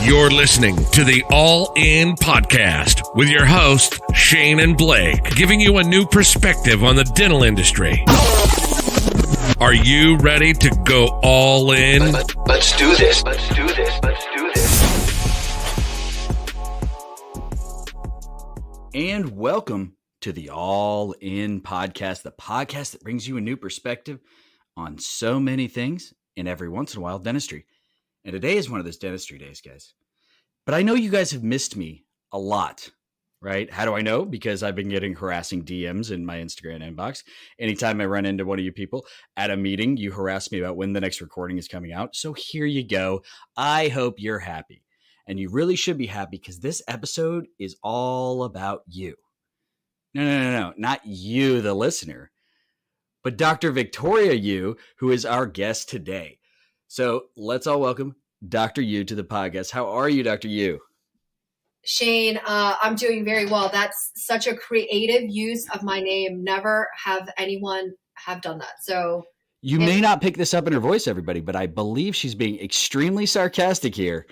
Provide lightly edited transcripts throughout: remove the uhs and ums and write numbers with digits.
You're listening to the All In Podcast with your hosts, Shane and Blake, giving you a new perspective on the dental industry. Are you ready to go all in? Let's do this. Let's do this. Let's do this. And welcome to the All In Podcast, the podcast that brings you a new perspective on so many things and every once in a while dentistry. And today is one of those dentistry days, guys. But I know you guys have missed me a lot, right? How do I know? Because I've been getting harassing DMs in my Instagram inbox. Anytime I run into one of you people at a meeting, you harass me about when the next recording is coming out. So here you go. I hope you're happy. And you really should be happy because this episode is all about you. No, not you, the listener, but Dr. Victoria Yu, who is our guest today. So let's all welcome Dr. Yu to the podcast. How are you, Dr. Yu? Shane, I'm doing very well. That's such a creative use of my name. Never have anyone have done that. So you may not pick this up in her voice, everybody, but I believe she's being extremely sarcastic here.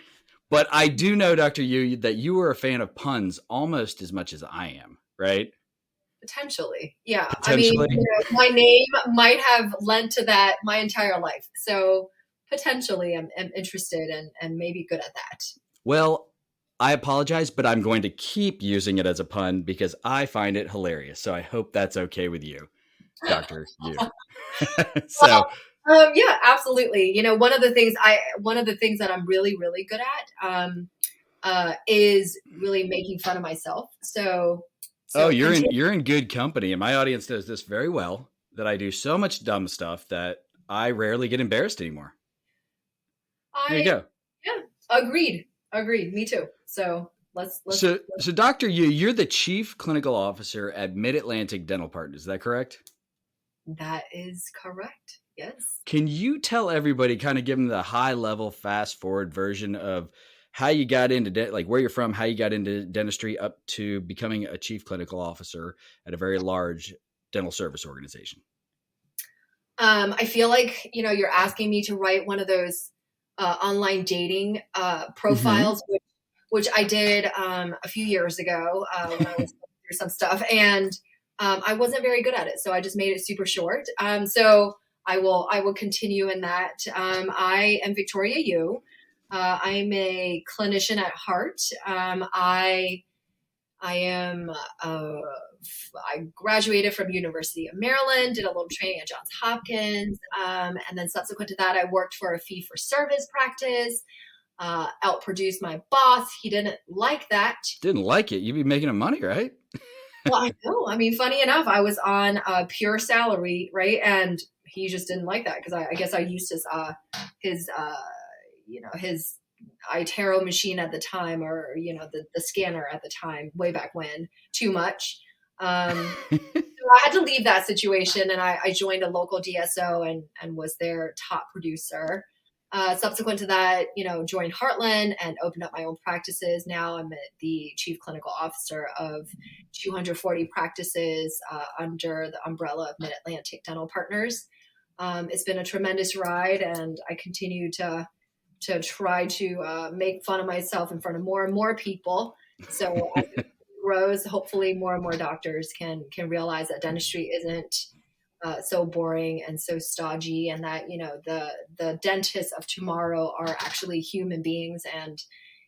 But I do know, Dr. Yu, that you are a fan of puns almost as much as I am, right? Potentially. Yeah. Potentially. I mean, my name might have lent to that my entire life. So potentially I'm interested and maybe good at that. Well, I apologize, but I'm going to keep using it as a pun because I find it hilarious. So I hope that's okay with you, Dr. Yu. Yeah, absolutely. You know, one of the things that I'm really, really good at is really making fun of myself. So you're in good company. And my audience knows this very well, that I do so much dumb stuff that I rarely get embarrassed anymore. There you go. Yeah, agreed. Me too. So let's. So Dr. Yu, you're the Chief Clinical Officer at Mid-Atlantic Dental Partners. Is that correct? That is correct. Yes. Can you tell everybody, kind of give them the high level, fast forward version of how you got into like where you're from, how you got into dentistry up to becoming a Chief Clinical Officer at a very large dental service organization? I feel like, you're asking me to write one of those online dating profiles, which I did a few years ago when I was going through some stuff, and I wasn't very good at it, so I just made it super short. So I will continue in that. I am Victoria Yu. I'm a clinician at heart. I graduated from University of Maryland, did a little training at Johns Hopkins. And then subsequent to that, I worked for a fee-for-service practice, outproduced my boss. He didn't like that. Didn't like it? You'd be making him money, right? Well, I know. I mean, funny enough, I was on a pure salary, right? And he just didn't like that because I guess I used his iTero machine at the time, or, the scanner at the time, way back when, too much. So I had to leave that situation, and I joined a local DSO and was their top producer. Subsequent to that, joined Heartland and opened up my own practices. Now I'm the Chief Clinical Officer of 240 practices under the umbrella of Mid-Atlantic Dental Partners. It's been a tremendous ride, and I continue to try to make fun of myself in front of more and more people. So as it grows, hopefully more and more doctors can realize that dentistry isn't so boring and so stodgy, and that, the dentists of tomorrow are actually human beings, and,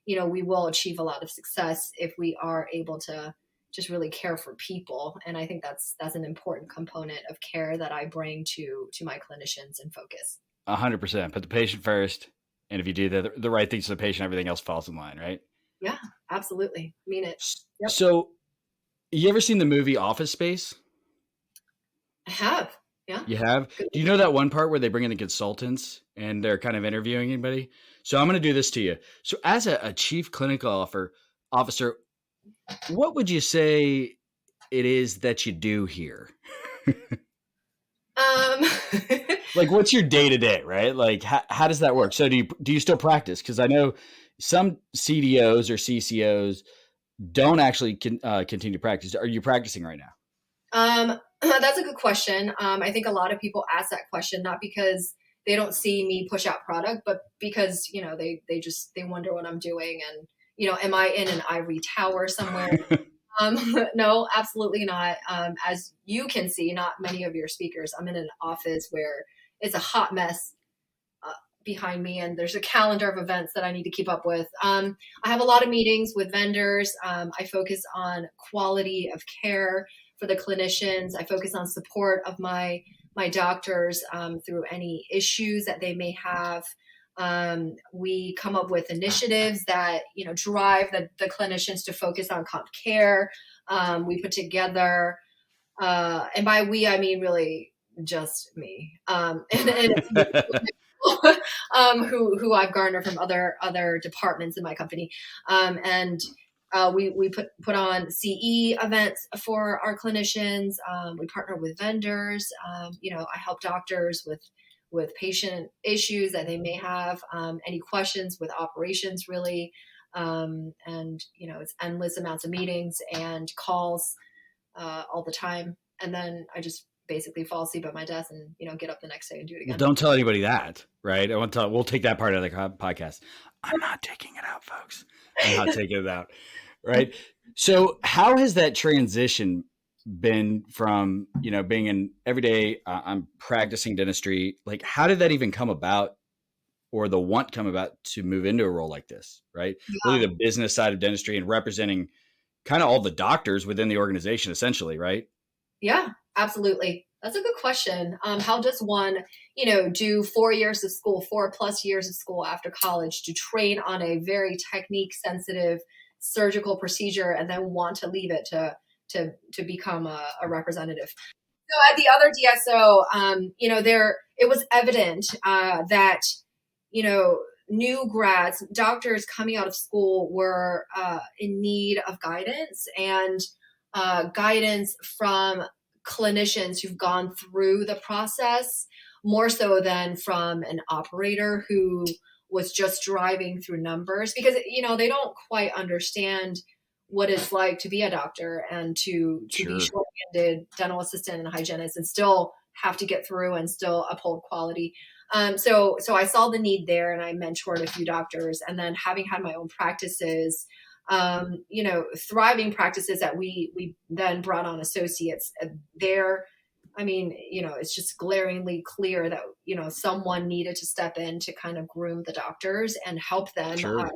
we will achieve a lot of success if we are able to just really care for people. And I think that's an important component of care that I bring to my clinicians and focus. 100%. Put the patient first. And if you do the right things to the patient, everything else falls in line, right? Yeah, absolutely. Mean it. Yep. So you ever seen the movie Office Space? I have. Yeah. You have? Do you know that one part where they bring in the consultants and they're kind of interviewing anybody? So I'm going to do this to you. So as a chief clinical officer, what would you say it is that you do here? Like, what's your day to day, right? Like, how does that work? So do you still practice? Because I know some CDOs or CCOs don't actually continue to practice. Are you practicing right now? That's a good question. I think a lot of people ask that question, not because they don't see me push out product, but because, they wonder what I'm doing. And, am I in an ivory tower somewhere? No, absolutely not. As you can see, not many of your speakers, I'm in an office where it's a hot mess behind me, and there's a calendar of events that I need to keep up with. I have a lot of meetings with vendors. I focus on quality of care for the clinicians. I focus on support of my doctors through any issues that they may have. We come up with initiatives that, drive the clinicians to focus on comp care. We put together, and by we, I mean really just me, who I've garnered from other departments in my company. And we put on CE events for our clinicians. We partner with vendors. I help doctors with patient issues that they may have, any questions with operations, really. And, it's endless amounts of meetings and calls all the time. And then I just basically fall asleep at my desk and, get up the next day and do it again. Well, don't tell anybody that, right? We'll take that part of the podcast. I'm not taking it out, folks. I'm not taking it out. Right. So how has that transition been from, being an everyday, I'm practicing dentistry? Like, how did that even come about, or the want come about to move into a role like this? Right. Yeah. Really the business side of dentistry and representing kind of all the doctors within the organization, essentially. Right. Yeah, absolutely. That's a good question. How does one, do 4 years of school, 4+ years of school after college to train on a very technique sensitive surgical procedure and then want to leave it to become a representative? So at the other DSO, it was evident that, new grads, doctors coming out of school were in need of guidance, and guidance from clinicians who've gone through the process, more so than from an operator who was just driving through numbers, because, they don't quite understand what it's like to be a doctor and to be short-handed dental assistant and hygienist and still have to get through and still uphold quality. So I saw the need there, and I mentored a few doctors, and then having had my own practices, thriving practices that we then brought on associates there. I mean, it's just glaringly clear that, someone needed to step in to kind of groom the doctors and help them. Sure.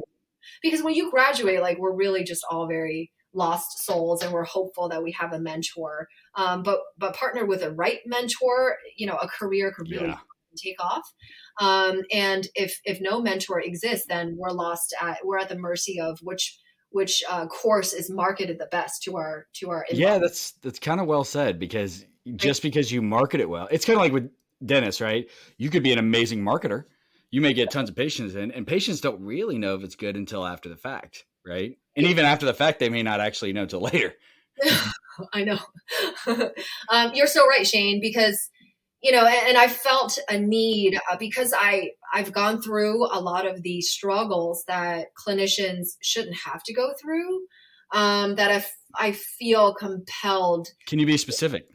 Because when you graduate, like, we're really just all very lost souls, and we're hopeful that we have a mentor. But partner with a right mentor, a career could really take off. And if no mentor exists, then we're at the mercy of which course is marketed the best to our inbox. Yeah, that's kind of well said, because just because you market it well, it's kind of like with dentists, right? You could be an amazing marketer. You may get tons of patients in, and patients don't really know if it's good until after the fact, right? And even after the fact, they may not actually know till later. I know. You're so right, Shane, because, and I felt a need because I've gone through a lot of the struggles that clinicians shouldn't have to go through, that I feel compelled. Can you be specific?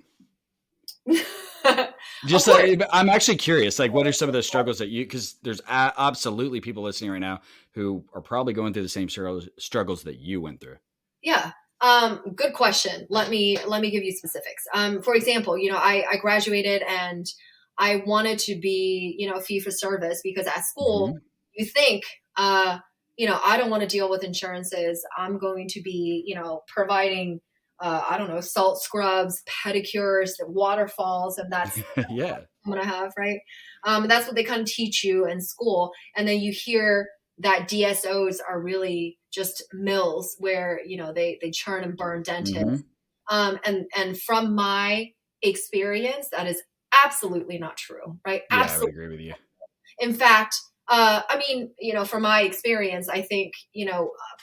Just I'm actually curious, like, what are some of the struggles that because there's absolutely people listening right now who are probably going through the same struggles that you went through. Yeah. Good question. Let me give you specifics. For example, I graduated and I wanted to be, fee for service, because at school you think, I don't want to deal with insurances. I'm going to be, providing salt scrubs, pedicures, waterfalls, and that's yeah, I'm going to have, right? That's what they kind of teach you in school. And then you hear that DSOs are really just mills where, they churn and burn dentists. And from my experience, that is absolutely not true, right? Yeah, absolutely. I would agree with you. In fact, from my experience, I think,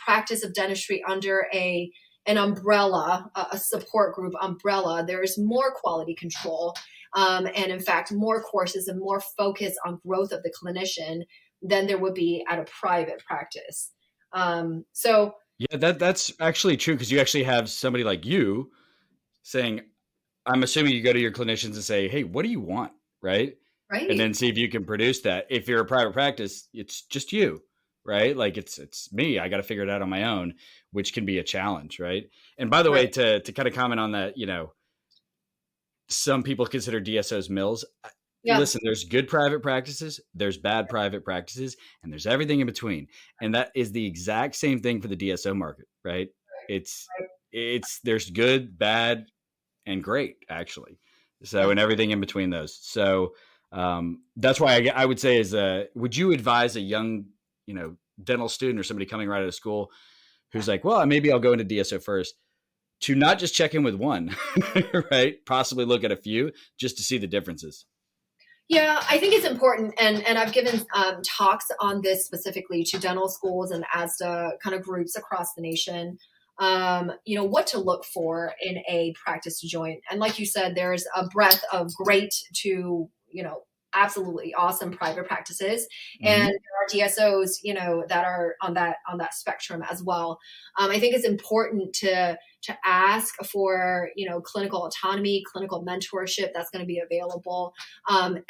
practice of dentistry under an umbrella, a support group umbrella, there is more quality control. And in fact, more courses and more focus on growth of the clinician than there would be at a private practice. So yeah, that's actually true, because you actually have somebody like you saying, I'm assuming you go to your clinicians and say, hey, what do you want? Right. Right. and then see if you can produce that. If you're a private practice, it's just you, right? Like it's me. I got to figure it out on my own, which can be a challenge, right? And by the way, Right. to kind of comment on that, some people consider DSOs mills. Yeah. Listen, there's good private practices, there's bad private practices, and there's everything in between. And that is the exact same thing for the DSO market, right? It's there's good, bad, and great actually. So, and everything in between those. So that's why I would say would you advise a young, dental student or somebody coming right out of school who's like, well, maybe I'll go into DSO first, to not just check in with one, right? Possibly look at a few just to see the differences. Yeah, I think it's important, and I've given talks on this specifically to dental schools and ASDA kind of groups across the nation. What to look for in a practice to join, and like you said, there's a breadth of great to absolutely awesome private practices, and there are DSOs that are on that spectrum as well. I think it's important to ask for clinical autonomy, clinical mentorship that's going to be available,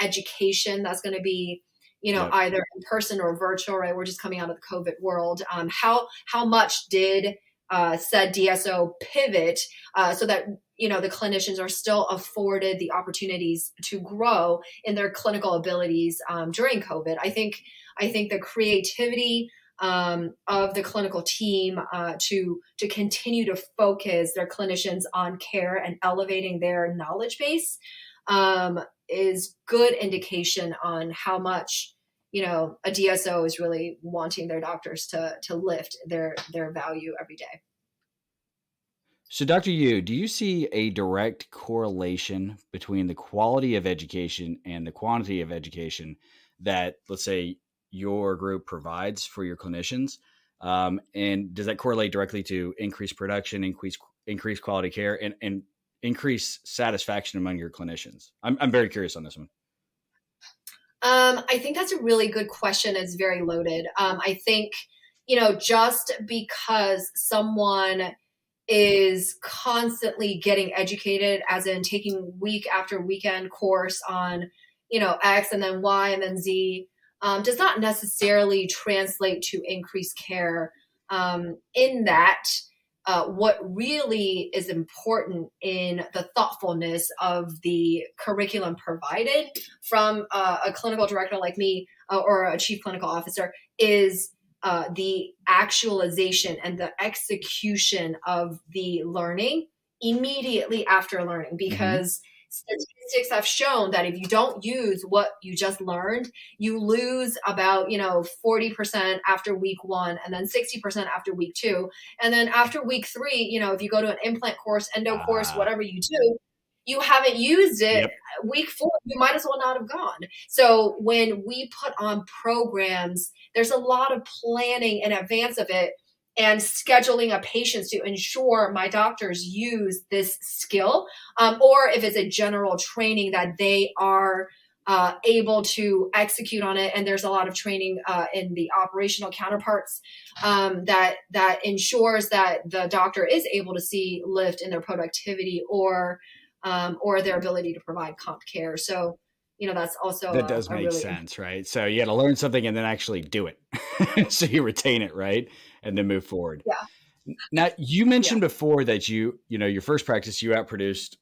education that's going to be either in person or virtual, right? We're just coming out of the COVID world. How much did said DSO pivot so that the clinicians are still afforded the opportunities to grow in their clinical abilities during COVID. I think the creativity of the clinical team to continue to focus their clinicians on care and elevating their knowledge base is good indication on how much a DSO is really wanting their doctors to lift their value every day. So, Dr. Yu, do you see a direct correlation between the quality of education and the quantity of education that, let's say, your group provides for your clinicians? And does that correlate directly to increased production, increased quality care, and increased satisfaction among your clinicians? I'm very curious on this one. I think that's a really good question. It's very loaded. I think, just because someone is constantly getting educated, as in taking week after weekend course on, X and then Y and then Z, does not necessarily translate to increased care. In that, what really is important in the thoughtfulness of the curriculum provided from a clinical director like me or a chief clinical officer is the actualization and the execution of the learning immediately after learning, because statistics have shown that if you don't use what you just learned, you lose about 40% after week 1, and then 60% after week 2, and then after week 3, if you go to an implant course, endo course, whatever you do, you haven't used it. Yep. Week 4, you might as well not have gone. So when we put on programs, there's a lot of planning in advance of it and scheduling of patients to ensure my doctors use this skill, or if it's a general training that they are able to execute on it. And there's a lot of training in the operational counterparts that ensures that the doctor is able to see lift in their productivity or their ability to provide comp care. So, that's also that does make really sense, right? So you got to learn something and then actually do it, so you retain it, right, and then move forward. Yeah. Now, you mentioned before that your first practice, you outproduced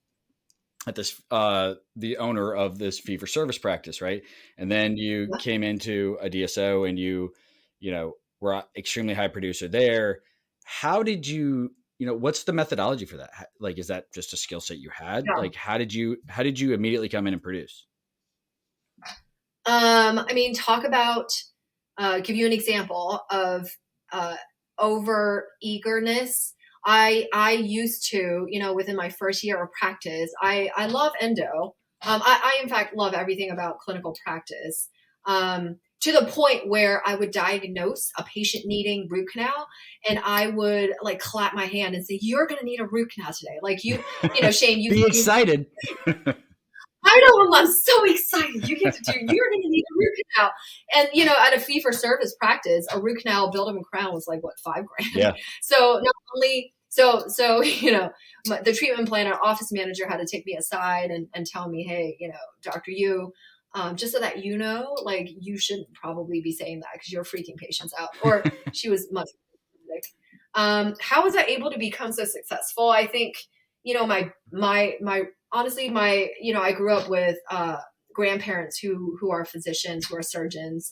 at this the owner of this fee for service practice, right? And then you came into a DSO, and you were an extremely high producer there. How did you? What's the methodology for that? Like, is that just a skill set you had? Yeah. Like, how did you immediately come in and produce? Talk about, give you an example of over eagerness. I used to, within my first year of practice, I love endo. I in fact love everything about clinical practice. To the point where I would diagnose a patient needing root canal, and I would clap my hand and say, "You're going to need a root canal today." Like Shane, you be excited. I know, I'm so excited. You're going to need a root canal. And, at a fee for service practice, a root canal, build them a crown was $5 grand. Yeah. So not only, the treatment planner office manager had to take me aside and tell me, hey, Dr. Yu, just so that you know, like, you shouldn't probably be saying that because you're freaking patients out. Or she was much like, how was I able to become so successful? I think, honestly, I grew up with grandparents who are physicians, who are surgeons.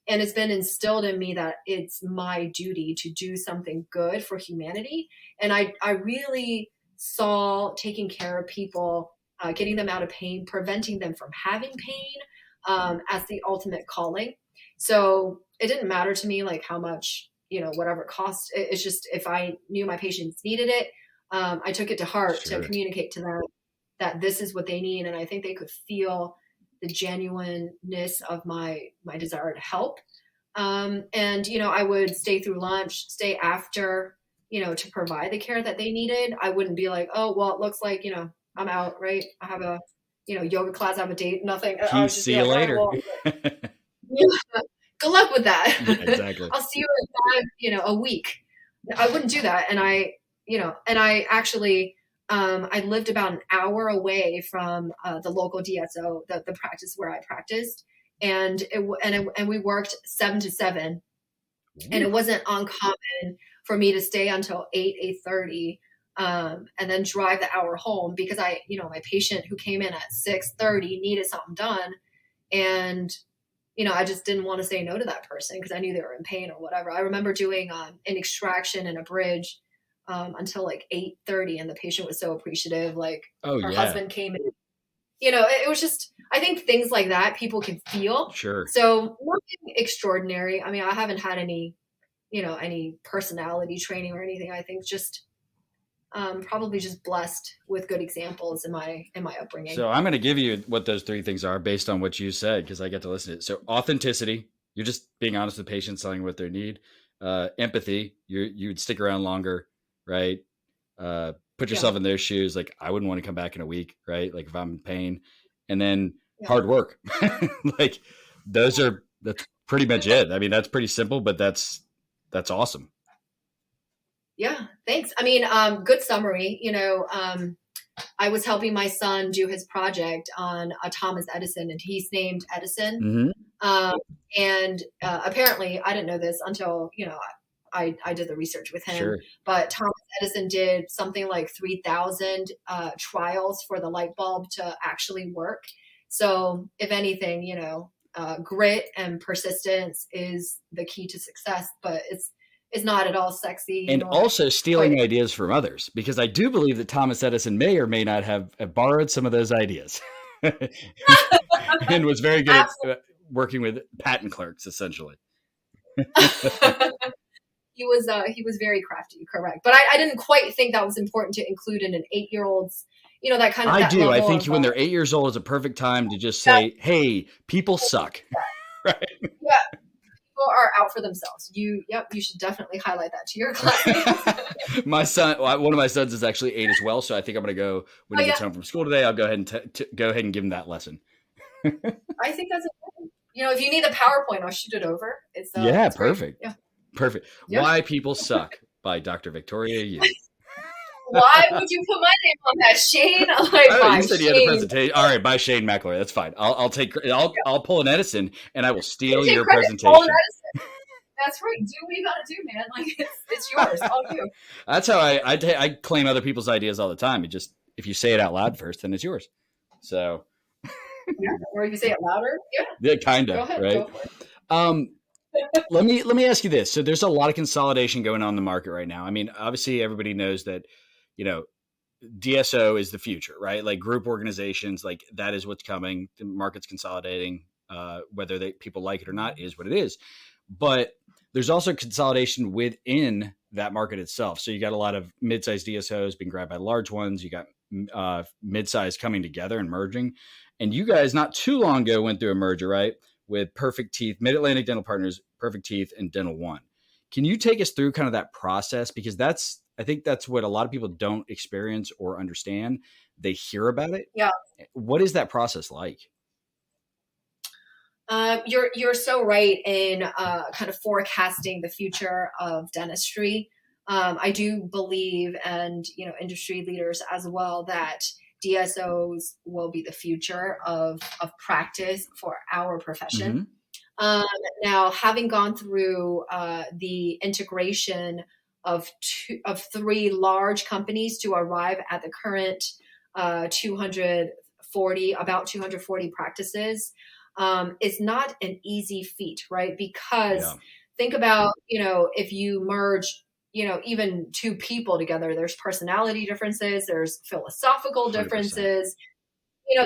And it's been instilled in me that it's my duty to do something good for humanity. And I really saw taking care of people, getting them out of pain, preventing them from having pain, as the ultimate calling. So it didn't matter to me like how much, whatever it cost. It's just, if I knew my patients needed it, I took it to heart to communicate to them that this is what they need. And I think they could feel the genuineness of my desire to help. And, I would stay through lunch, stay after, to provide the care that they needed. I wouldn't be like, oh, well, it looks like, I'm out, right? I have a, yoga class, I have a date, nothing. I was just See you like, later. oh, well, good luck with that. Yeah, exactly. I'll see you in a week. I wouldn't do that. And I actually, I lived about an hour away from the local DSO, the practice where I practiced, and we worked 7 to 7, and it wasn't uncommon for me to stay until 8:30, and then drive the hour home because my patient who came in at 6:30 needed something done, and I just didn't want to say no to that person because I knew they were in pain or whatever. I remember doing an extraction and a bridge until like 8:30, and the patient was so appreciative. Like, her husband came in. It was just, I think things like that people can feel. Sure. So nothing extraordinary. I mean, I haven't had any personality training or anything. I think just probably just blessed with good examples in my upbringing. So I'm going to give you what those 3 things are based on what you said, because I get to listen to it. So authenticity, you're just being honest with patients, telling what they need. Empathy, you'd stick around longer, right? Put yourself in their shoes. Like, I wouldn't want to come back in a week, right? Like, if I'm in pain. And then hard work. Like, that's pretty much it. I mean, that's pretty simple, but that's awesome. Yeah, thanks. I mean, good summary. I was helping my son do his project on Thomas Edison, and he's named Edison. Mm-hmm. And apparently, I didn't know this until I did the research with him. Sure. But Thomas Edison did something like 3,000 trials for the light bulb to actually work. So, if anything, grit and persistence is the key to success. But it's not at all sexy. And also stealing ideas from others, because I do believe that Thomas Edison may or may not have borrowed some of those ideas and was very good at working with patent clerks, essentially. He was very crafty, correct. But I didn't quite think that was important to include in an 8-year-old's, that kind of. I do. I think when they're 8 years old is a perfect time to just say, hey, people suck. Right. Yeah. People are out for themselves. You should definitely highlight that to your classmates. My son, one of my sons is actually 8 as well. So I think I'm going to go when he gets home from school today. I'll go ahead and go ahead and give him that lesson. I think that's important. If you need a PowerPoint, I'll shoot it over. It's perfect. Yeah. Perfect. Yeah. Why People Suck by Dr. Victoria Yu. Why would you put my name on that, Shane? You said you had a presentation. All right, by Shane McElroy. That's fine. I'll pull an Edison and I will steal your presentation. That's right. Do what you gotta do, man. Like, it's yours. All you. That's how I claim other people's ideas all the time. If you say it out loud first, then it's yours. So. Yeah. Or if you say it louder, yeah, kind of. Go ahead, right. Go for it. Let me ask you this. So there's a lot of consolidation going on in the market right now. I mean, obviously everybody knows that, DSO is the future, right? Like, group organizations, like, that is what's coming. The market's consolidating, whether people like it or not is what it is. But there's also consolidation within that market itself. So you got a lot of mid-sized DSOs being grabbed by large ones. You got mid-sized coming together and merging. And you guys not too long ago went through a merger, right? With Perfect Teeth, Mid-Atlantic Dental Partners, Perfect Teeth, and Dental One. Can you take us through kind of that process? Because I think that's what a lot of people don't experience or understand. They hear about it. Yeah. What is that process like? You're so right in kind of forecasting the future of dentistry. I do believe, and industry leaders as well, that DSOs will be the future of practice for our profession. Now, having gone through the integration of 3 large companies to arrive at the current 240 practices, is not an easy feat, right? Because think about, if you merge, even 2 people together, there's personality differences, there's philosophical 100%. differences,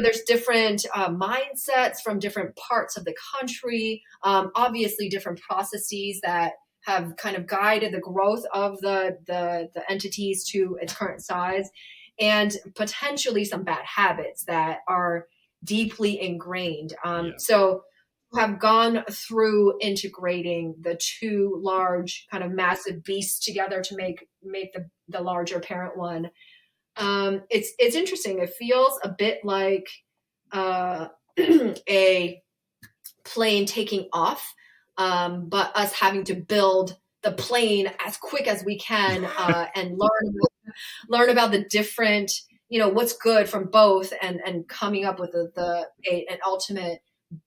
there's different mindsets from different parts of the country, obviously different processes that have kind of guided the growth of the entities to its current size, and potentially some bad habits that are deeply ingrained. So have gone through integrating the 2 large kind of massive beasts together to make the larger parent one. It's interesting. It feels a bit like a plane taking off, but us having to build the plane as quick as we can and learn about the different, what's good from both, and coming up with an ultimate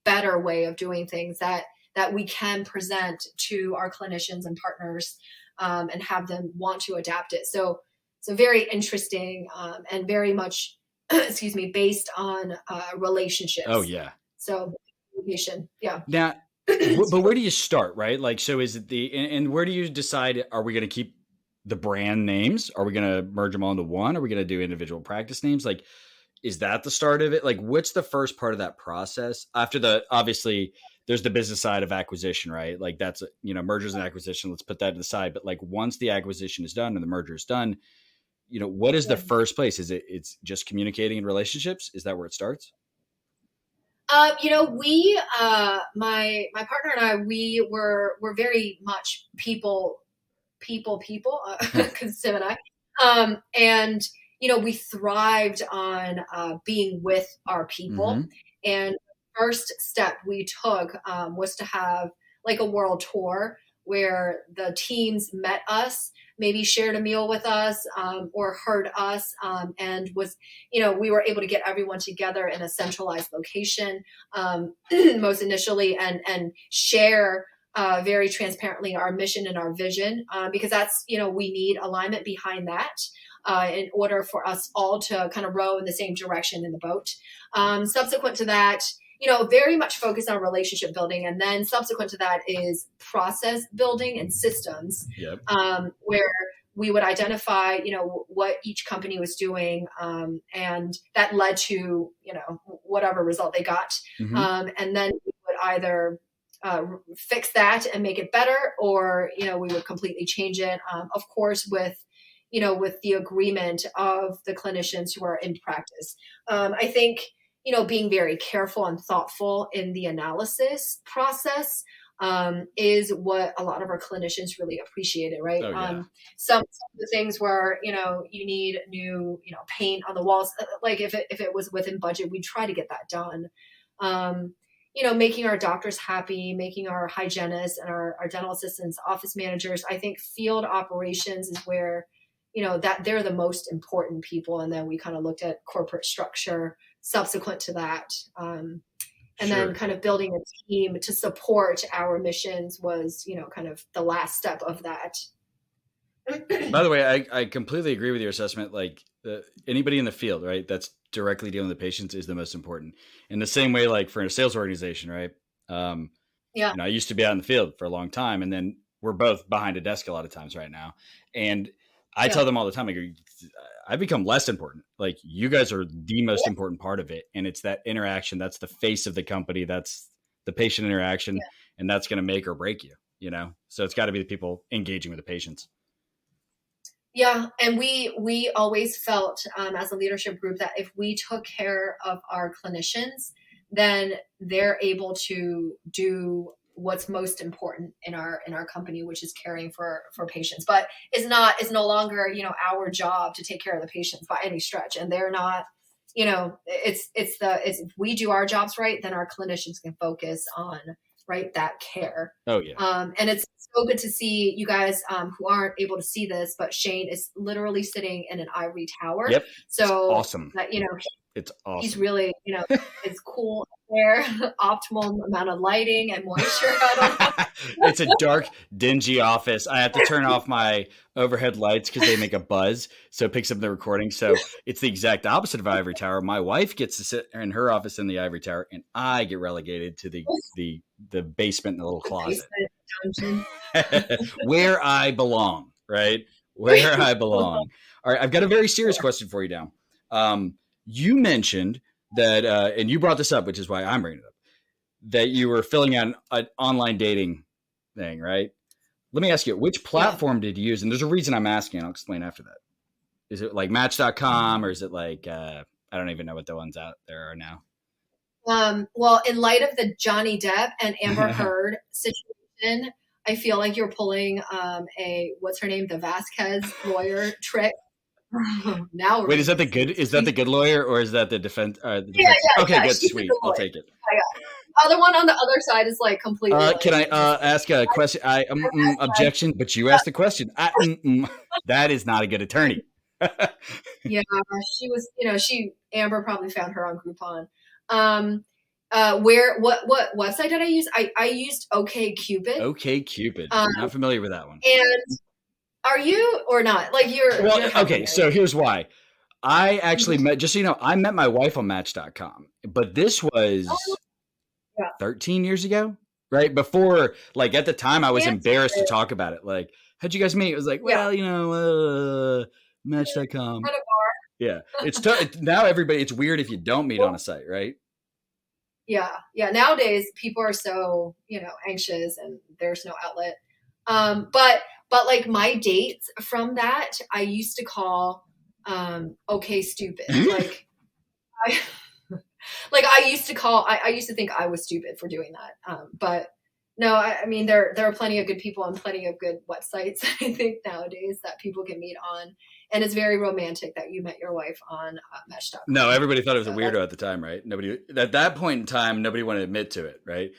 better way of doing things that we can present to our clinicians and partners, and have them want to adapt it. So very interesting, and very much, based on relationships. Oh yeah. So communication. Yeah. Now, but where do you start, right? Like, so is it and where do you decide, are we going to keep the brand names? Are we going to merge them all into one? Are we going to do individual practice names? Like, is that the start of it? Like, what's the first part of that process after obviously there's the business side of acquisition, right? Like that's, mergers and acquisition. Let's put that to the side. But like, once the acquisition is done and the merger is done, what is the first place? It's just communicating in relationships? Is that where it starts? We, my partner and I, we're very much people, because Tim and I, and, we thrived on, being with our people. And first step we took, was to have like a world tour where the teams met us, maybe shared a meal with us, or heard us, and was, we were able to get everyone together in a centralized location, most initially, and share very transparently our mission and our vision, because that's, we need alignment behind that, in order for us all to kind of row in the same direction in the boat. Subsequent to that, very much focused on relationship building. And then subsequent to that is process building and systems, where we would identify, what each company was doing. And that led to, whatever result they got. And then we would either fix that and make it better, or, we would completely change it. Of course, with the agreement of the clinicians who are in practice. I think, being very careful and thoughtful in the analysis process, is what a lot of our clinicians really appreciated, right? Some of the things where, you need new, paint on the walls, like if it was within budget, we'd try to get that done. Making our doctors happy, making our hygienists and our dental assistants, office managers. I think field operations is where, that they're the most important people. And then we kind of looked at corporate structure subsequent to that. And then kind of building a team to support our missions was, kind of the last step of that. By the way, I completely agree with your assessment. Like anybody in the field, right, that's directly dealing with the patients is the most important. In the same way, like for a sales organization, right? I used to be out in the field for a long time, and then we're both behind a desk a lot of times right now. And I tell them all the time, I go, I've become less important. Like you guys are the most important part of it. And it's that interaction. That's the face of the company. That's the patient interaction. And that's going to make or break you, So it's got to be the people engaging with the patients. Yeah. And we always felt, as a leadership group, that if we took care of our clinicians, then they're able to do what's most important in our company, which is caring for patients. But it's no longer, our job to take care of the patients by any stretch. And they're not, it's if we do our jobs right, then our clinicians can focus on that care. Oh yeah. And it's so good to see you guys who aren't able to see this, but Shane is literally sitting in an ivory tower. Yep. So awesome. that, It's awesome. he's really, it's cool there, optimal amount of lighting and moisture. I don't know. It's a dark, dingy office. I have to turn off my overhead lights because they make a buzz, so it picks up the recording. So it's the exact opposite of ivory tower. My wife gets to sit in her office in the ivory tower, and I get relegated to the basement in the little closet. Where I belong, right? Where I belong. All right, I've got a very serious question for you now. You mentioned that, and you brought this up, which is why I'm bringing it up, that you were filling out an online dating thing, right? Let me ask you, which platform did you use? And there's a reason I'm asking. I'll explain after that. Is it like Match.com, or is it like, I don't even know what the ones out there are now. Well, in light of the Johnny Depp and Amber Heard situation, I feel like you're pulling what's her name, the Vasquez lawyer trick. Now, wait, is that the good lawyer, or is that the defense? Yeah, okay, good, sweet. I'll take it. Other one on the other side is like completely. Can I ask a question? Objection, but you asked the question. That is not a good attorney. Yeah, she was. Amber probably found her on Groupon. What website did I use? I used okcupid. okcupid. I'm not familiar with that one. And are you or not? Like you're okay, so here's why. I actually met, just so you know, I met my wife on Match.com, but this was 13 years ago, right? Before, like at the time, I was embarrassed to talk about it. Like, how'd you guys meet? It was like, Match.com. Yeah, it's now everybody. It's weird if you don't meet on a site, right? Yeah. Nowadays, people are so anxious, and there's no outlet. But like my dates from that, I used to call okay stupid. I used to think I was stupid for doing that. But no, I mean there are plenty of good people and plenty of good websites, I think, nowadays that people can meet on. And it's very romantic that you met your wife on Mesh.com. No, everybody thought it was a weirdo at the time, right? Nobody at that point in time, nobody wanted to admit to it, right?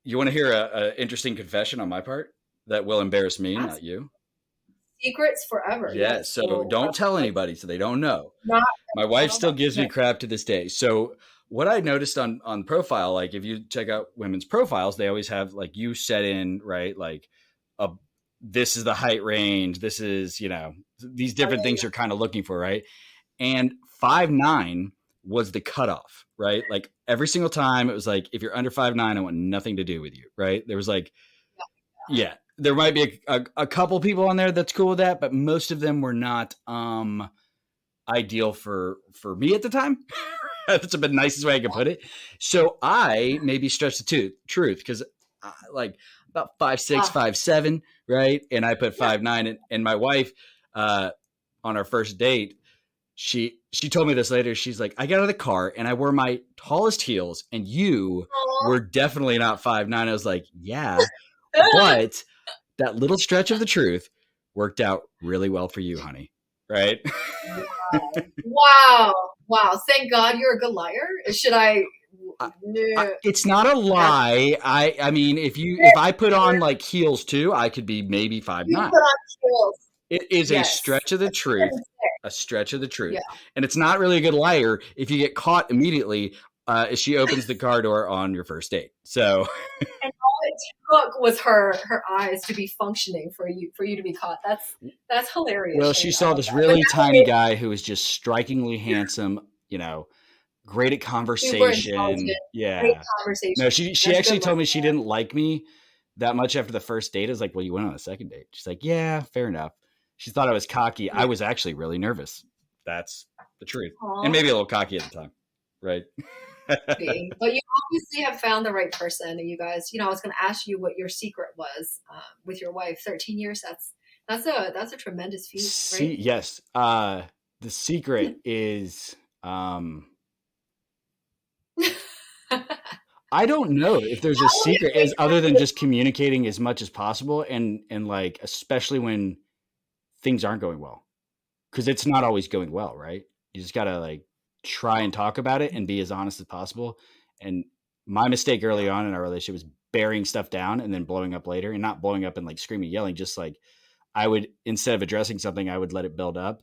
You want to hear an interesting confession on my part that will embarrass me, not you? Secrets forever. Yeah, so don't tell anybody so they don't know. My wife still gives me crap to this day. So what I noticed on profile, like if you check out women's profiles, they always have like you set in, right? Like this is the height range. This is, these different things you're kind of looking for, right? And 5'9" was the cutoff, right? Like every single time it was like, if you're under 5'9", I want nothing to do with you, right? There was like, there might be a couple people on there that's cool with that, but most of them were not ideal for me at the time. That's the nicest way I could put it. So I maybe stretched the truth because like about 5'6", 5'7", right? And I put 5'9", and my wife on our first date, she told me this later. She's like, I got out of the car and I wore my tallest heels, and you were definitely not 5'9". I was like, yeah, but that little stretch of the truth worked out really well for you, honey. Right? Wow. Thank God you're a good liar. Should I? It's not a lie. I mean, if I put on like heels too, I could be maybe 5'9". You put on heels. It is a stretch of the truth. A stretch of the truth. Yeah. And it's not really a good liar if you get caught immediately if she opens the car door on your first date. So and all it took was her eyes to be functioning for you to be caught. That's hilarious. Well, she saw this really tiny guy who was just strikingly handsome, great at conversation. Yeah. Great conversation. No, she actually told me she didn't like me that much after the first date. I was like, well, you went on a second date. She's like, yeah, fair enough. She thought I was cocky. Yeah. I was actually really nervous. That's the truth. Aww. And maybe a little cocky at the time. Right. But you obviously have found the right person. And you guys, I was going to ask you what your secret was with your wife. 13 years. That's a tremendous feat. Right? Yes. The secret is, I don't know if there's a secret is other than just communicating as much as possible. And like, especially when things aren't going well, because it's not always going well. Right. You just got to like try and talk about it and be as honest as possible. And my mistake early on in our relationship was bearing stuff down and then blowing up later, and not blowing up and like screaming, yelling, just like I would, instead of addressing something, I would let it build up.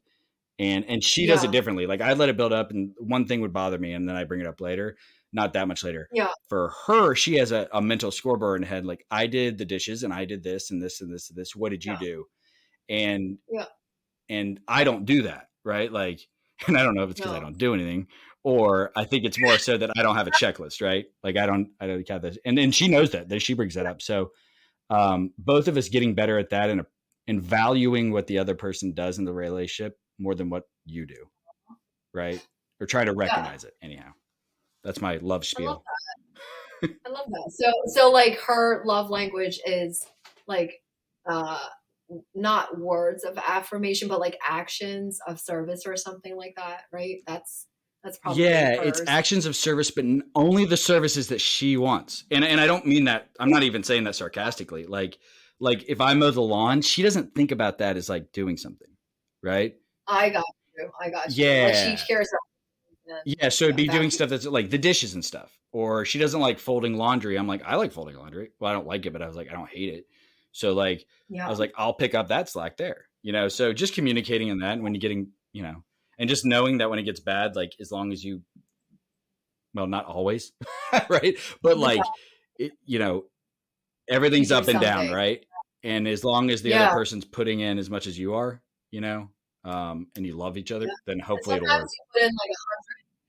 And she does it Yeah. differently. Like I'd let it build up and one thing would bother me and then I bring it up later, not that much later. Yeah. For her, she has a mental scoreboard in her head. Like I did the dishes and I did this and this and this and this. What did you Yeah. do? And, Yeah. and I don't do that. Right. Like, and I don't know if it's because I No. don't do anything, or I think it's more so that I don't have a checklist. Right. Like I don't have this. And she knows that she brings that up. So, both of us getting better at that and valuing what the other person does in the relationship more than what you do, right? Or try to recognize it. Anyhow, that's my love spiel. I love that. So like her love language is like not words of affirmation, but like actions of service or something like that, right? That's probably It's hers. actions of service, but only the services that she wants. And I don't mean that. I'm not even saying that sarcastically. Like if I mow the lawn, she doesn't think about that as like doing something, right? I got you. Yeah. Like she cares about Yeah, so it'd be doing vacuum. stuff that's like the dishes and stuff. Or she doesn't like folding laundry. I'm like, I like folding laundry. Well, I don't like it, but I was like, I don't hate it. So like, Yeah. I was like, I'll pick up that slack there, so just communicating in that, and when you're getting, and just knowing that when it gets bad, like as long as you, well, not always, right? But like, everything's You do up and down, something. right? And as long as the other person's putting in as much as you are, and you love each other, then hopefully it'll work. Sometimes you put in like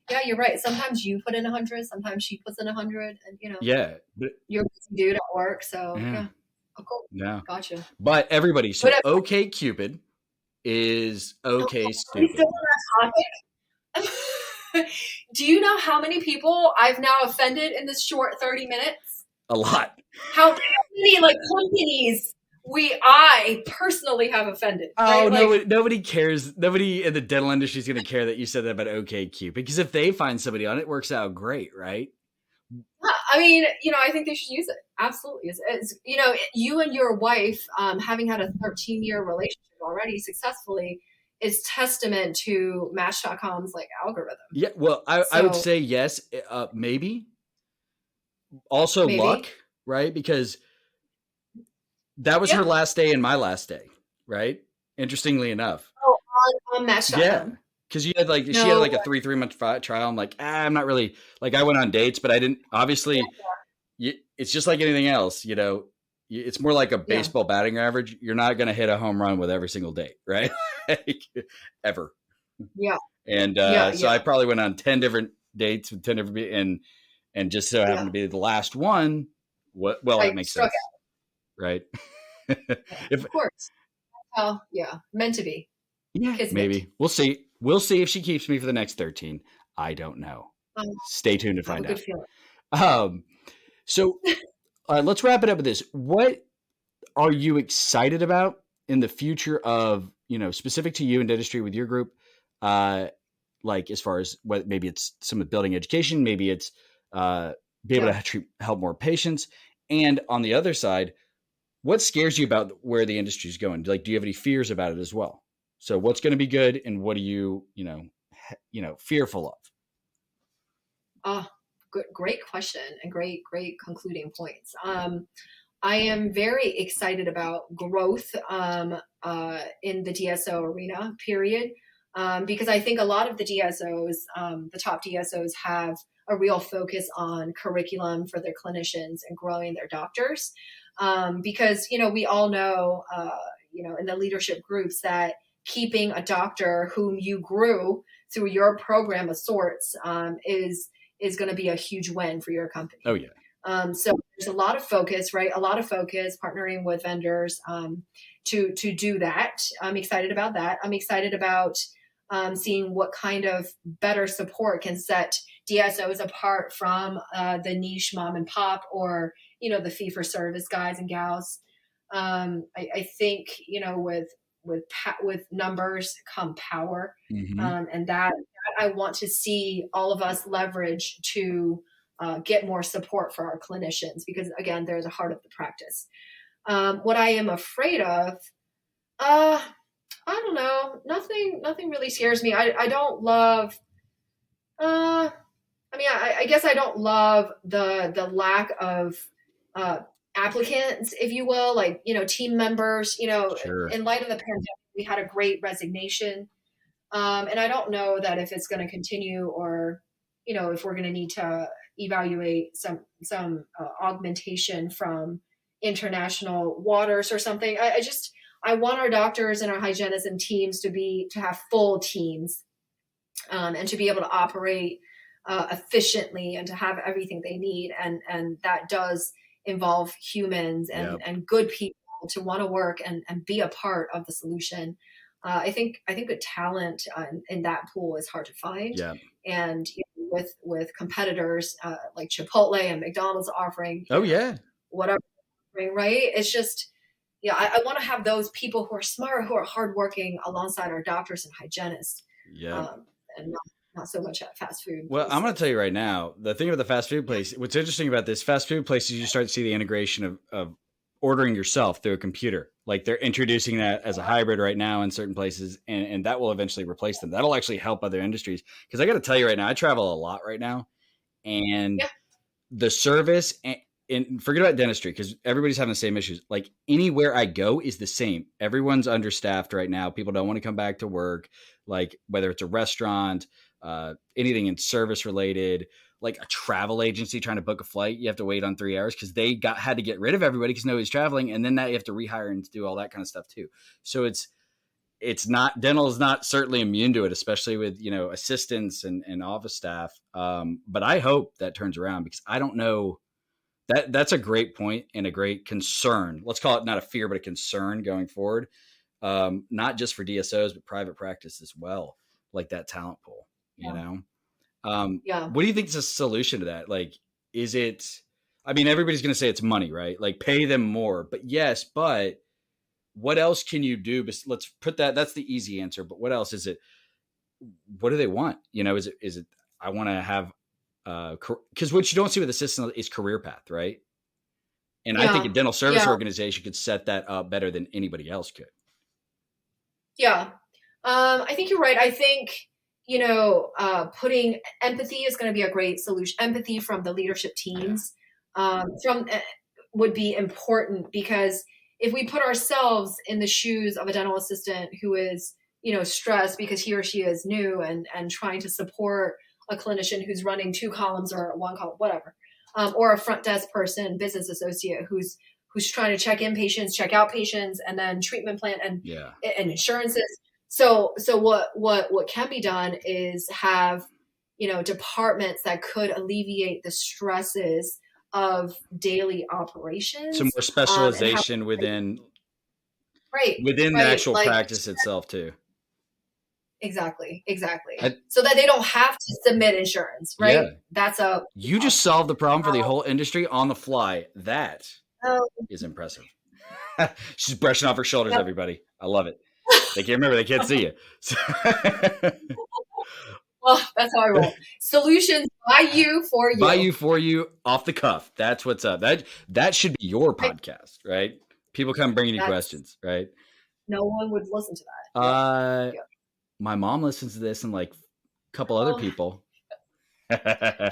100. Yeah, you're right. Sometimes you put in 100. Sometimes she puts in 100, and Yeah, but you're a busy dude at work. So Yeah. of course, yeah, gotcha. but everybody. So But okcupid is okay Are we stupid. still on that topic? Do you know how many people I've now offended in this short 30 minutes? A lot. How many like companies I personally have offended? Oh, right? no, Like, nobody cares. Nobody in the dental industry is going to care that you said that about okcupid, because if they find somebody on it, it works out great, right? I mean, I think they should use it. Absolutely. It's you and your wife having had a 13-year relationship already successfully is testament to Match.com's like algorithm. Yeah, well, I would say yes, maybe. Also Maybe. luck, right? Because that was her last day and my last day, right? Interestingly enough. Oh, on Match.com. Yeah. Because she had like a 3-month trial. I'm like, I'm not really, like, I went on dates, but I didn't, obviously, it's just like anything else, it's more like a baseball batting average. You're not going to hit a home run with every single date, right? Ever. Yeah. And so I probably went on 10 different dates with 10 different, and just so happened to be the last one. Well, it makes sense. Right. Of course. Well, meant to be. Yeah, Kismet. maybe. We'll see. We'll see if she keeps me for the next 13. I don't know. Stay tuned to find out. Good feeling. So let's wrap it up with this. What are you excited about in the future of, specific to you in dentistry with your group? Like as far as what, maybe it's some of building education, maybe it's be able to help more patients. And on the other side, what scares you about where the industry is going? Like, do you have any fears about it as well? So what's going to be good, and what are you, fearful of? Great question, and great concluding points. I am very excited about growth in the DSO arena, period, because I think a lot of the DSOs, the top DSOs, have a real focus on curriculum for their clinicians and growing their doctors, because we all know, in the leadership groups that keeping a doctor whom you grew through your program of sorts is going to be a huge win for your company. Oh yeah. So there's a lot of focus, right? A lot of focus partnering with vendors to do that. I'm excited about that. I'm excited about seeing what kind of better support can set DSOs apart from the niche mom and pop, or the fee for service guys and gals. I think with numbers come power, and that I want to see all of us leverage to get more support for our clinicians, because again, they're the heart of the practice. What I am afraid of, I don't know. Nothing really scares me. I don't love. I guess I don't love the lack of applicants, if you will, like, team members, Sure. in light of the pandemic, we had a great resignation. And I don't know that if it's going to continue or, if we're going to need to evaluate some augmentation from international waters or something. I want our doctors and our hygienists and teams to have full teams, and to be able to operate efficiently and to have everything they need. And that does involve humans and good people to want to work and be a part of the solution. I think the talent in that pool is hard to find. Yeah. And with competitors like Chipotle and McDonald's offering, whatever, right? It's just, I want to have those people who are smart, who are hardworking alongside our doctors and hygienists. Yeah. And not so much at fast food. Well, I'm going to tell you right now, the thing with the fast food place, what's interesting about this fast food place is you start to see the integration of ordering yourself through a computer. Like they're introducing that as a hybrid right now in certain places, and that will eventually replace them. That'll actually help other industries. Because I got to tell you right now, I travel a lot right now, and the service, and forget about dentistry because everybody's having the same issues. Like anywhere I go is the same. Everyone's understaffed right now. People don't want to come back to work. Like whether it's a restaurant, anything in service related, like a travel agency trying to book a flight, you have to wait on 3 hours because they had to get rid of everybody because nobody's traveling. And then now you have to rehire and do all that kind of stuff too. So it's not, dental is not certainly immune to it, especially with, assistants and office staff. But I hope that turns around because I don't know that's a great point and a great concern. Let's call it not a fear, but a concern going forward. Not just for DSOs, but private practice as well. Like that talent pool, you know? What do you think is a solution to that? Like, is it, everybody's going to say it's money, right? Like pay them more, but yes, but what else can you do? Let's put that's the easy answer, but what else is it? What do they want? Is it, I want to have, cause what you don't see with the system is career path, right? And I think a dental service organization could set that up better than anybody else could. Yeah. I think you're right. I think, putting empathy is going to be a great solution. Empathy from the leadership teams would be important because if we put ourselves in the shoes of a dental assistant who is, stressed because he or she is new and trying to support a clinician who's running 2 columns or 1 column, whatever, or a front desk person, business associate who's trying to check in patients, check out patients, and then treatment plan and insurances. So what can be done is have, departments that could alleviate the stresses of daily operations. Some more specialization within the actual practice itself too. Exactly. So that they don't have to submit insurance, right? Yeah. You just solved the problem for the whole industry on the fly. That is impressive. She's brushing off her shoulders, everybody. I love it. They can't remember. They can't see you. Well, that's how I roll. Solutions by you, for you. By you, for you, off the cuff. That's what's up. That should be your podcast, right? People come bringing you questions, right? No one would listen to that. My mom listens to this and like a couple other people.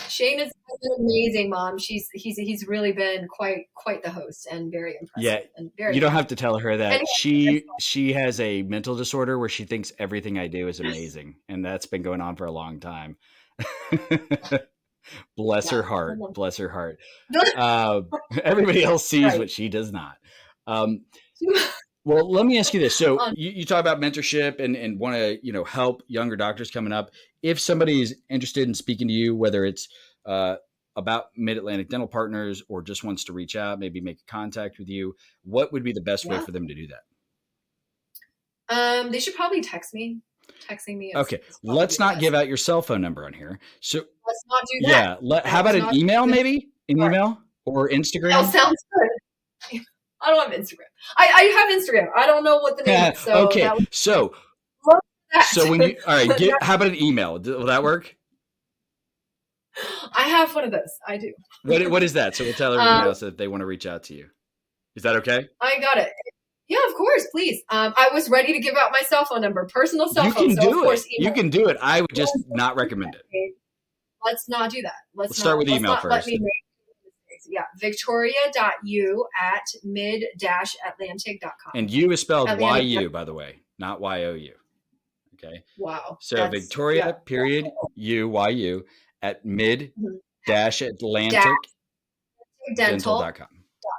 Shane is an amazing mom. He's really been quite the host and very impressive. Yeah, and very you don't have to tell her that. She has a mental disorder where she thinks everything I do is amazing, and that's been going on for a long time. Bless her heart. Bless her heart. Everybody else sees what she does not. Well, let me ask you this. So you talk about mentorship and want to, help younger doctors coming up. If somebody is interested in speaking to you, whether it's about Mid-Atlantic Dental Partners or just wants to reach out, maybe make contact with you, what would be the best way for them to do that? They should probably text me. Texting me. Okay. Let's not give out your cell phone number on here. So let's not do that. Yeah. How about an email, maybe? An email or Instagram? That sounds good. I don't have Instagram. I have Instagram. I don't know what the name is. So okay. So when you, all right, how about an email? Will that work? I have one of those. I do. What is that? So we'll tell everybody else if they want to reach out to you. Is that okay? I got it. Yeah, of course. Please. I was ready to give out my cell phone number, personal cell phone. You can do it. You can do it. I would just not recommend it. Let's not do that. Let's start with email first. victoria.u@mid-atlantic.com. And U is spelled Atlantic. Y-U, by the way, not Y-O-U. Okay. Wow. So Victoria, period, U-Y-U, at mid-atlantic dental.com.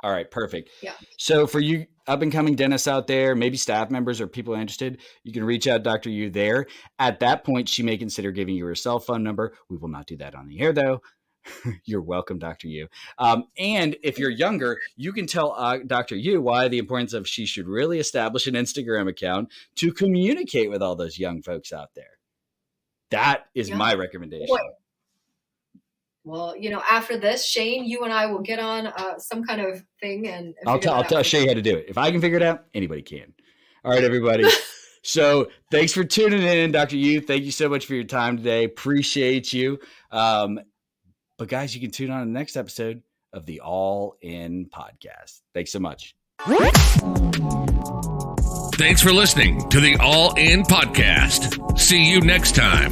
All right, perfect. Yeah. So for you up and coming dentists out there, maybe staff members or people interested, you can reach out to Dr. Yu there. At that point, she may consider giving you her cell phone number. We will not do that on the air, though. You're welcome, Dr. Yu. And if you're younger, you can tell Dr. Yu why the importance of she should really establish an Instagram account to communicate with all those young folks out there. That is my recommendation. Boy. Well, after this, Shane, you and I will get on some kind of thing and I'll show you how to do it. If I can figure it out, anybody can. All right, everybody. So thanks for tuning in, Dr. Yu. Thank you so much for your time today. Appreciate you. But guys, you can tune on to the next episode of the All In Podcast. Thanks so much. Thanks for listening to the All In Podcast. See you next time.